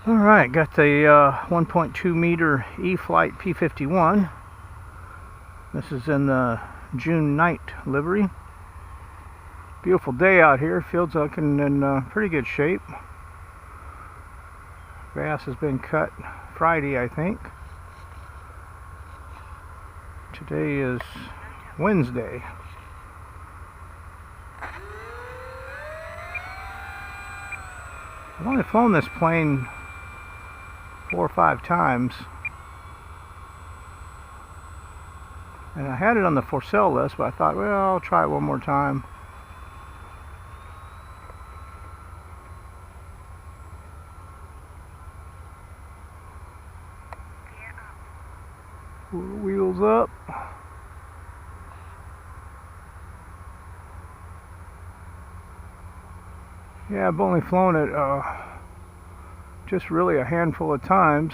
Alright, got the 1.2 meter eFlite P-51. This is in the June night livery. Beautiful day out here. Field's looking in pretty good shape. Grass has been cut Friday, I think. Today is Wednesday. I've only flown this plane 4 or 5 times, and I had it on the for sale list, but I thought, well, I'll try it one more time. Wheels up. Yeah, I've only flown it just really a handful of times.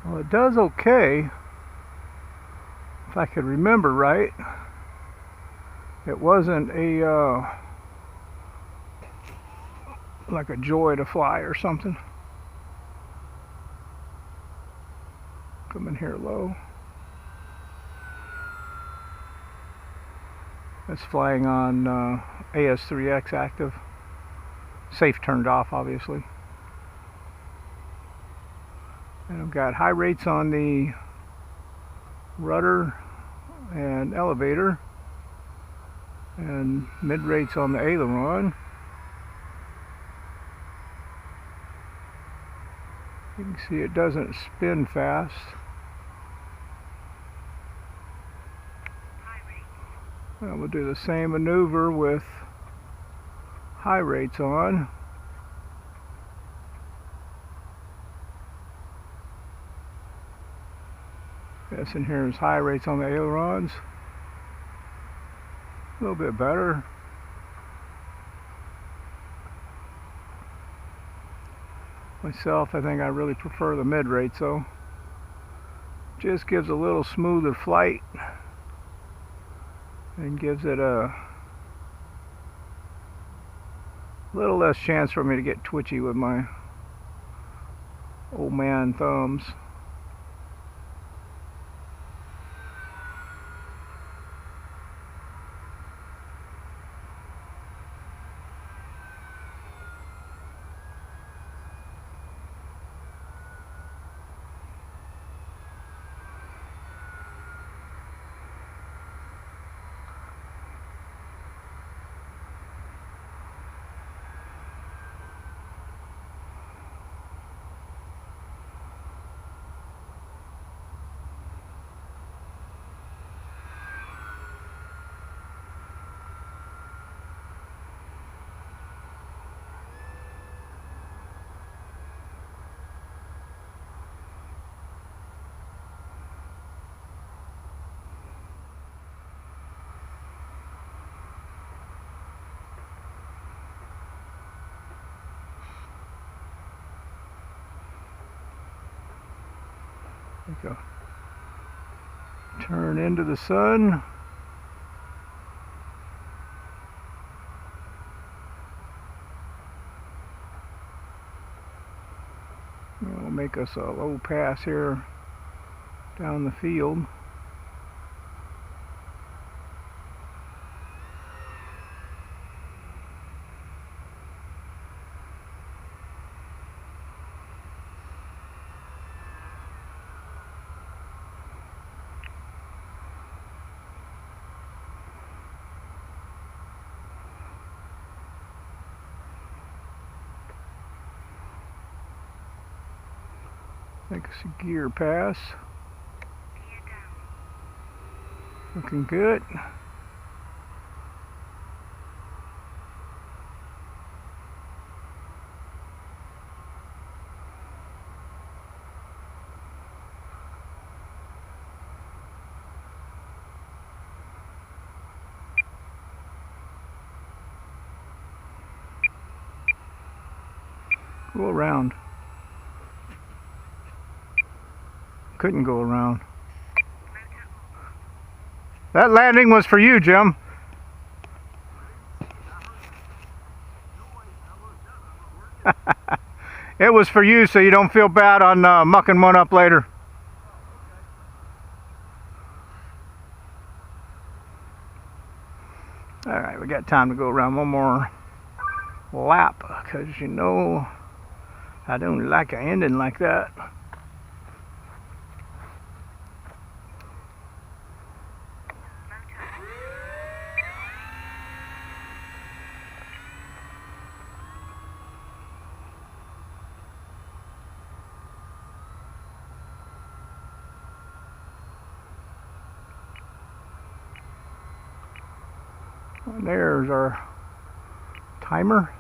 Well, it does okay. If I could remember right, it wasn't a like a joy to fly or something. Come in here low. It's flying on AS3X active. Safe turned off, obviously. And I've got high rates on the rudder and elevator, and mid rates on the aileron. You can see it doesn't spin fast. And we'll do the same maneuver with high rates on. This in here is high rates on the ailerons. A little bit better. Myself, I think I really prefer the mid rates though. Just gives a little smoother flight and gives it a little less chance for me to get twitchy with my old man thumbs. Go. Turn into the sun. We'll make us a low pass here down the field. Make us a gear pass. Looking good. Go around. Couldn't go around. That landing was for you, Jim. It was for you so you don't feel bad on mucking one up later. Alright, we got time to go around one more lap because you know I don't like an ending like that. And there's our timer.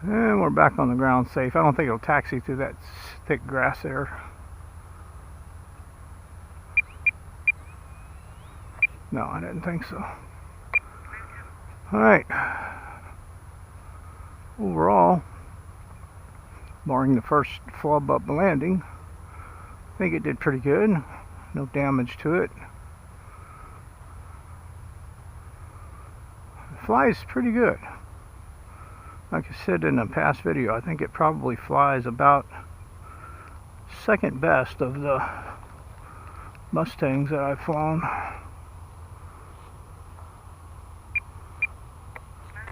And we're back on the ground safe. I don't think it'll taxi through that thick grass there. No, I didn't think so. Alright. Overall, barring the first flub up landing, I think it did pretty good. No damage to it. It flies pretty good. Like I said in a past video, I think it probably flies about second best of the Mustangs that I've flown.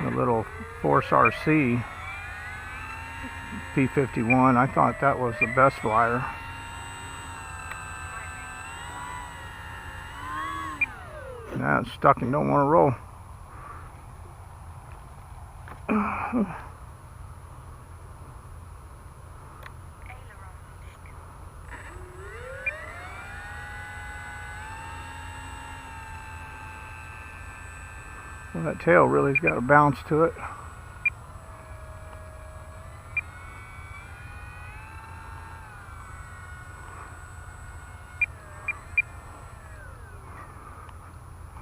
The little Force RC P-51, I thought that was the best flyer. Now it's stuck and don't want to roll. Well, that tail really's got a bounce to it.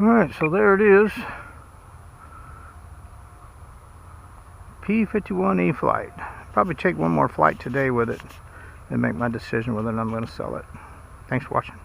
Alright, so there it is. P-51 eFlite. Probably take one more flight today with it and make my decision whether or not I'm going to sell it. Thanks for watching.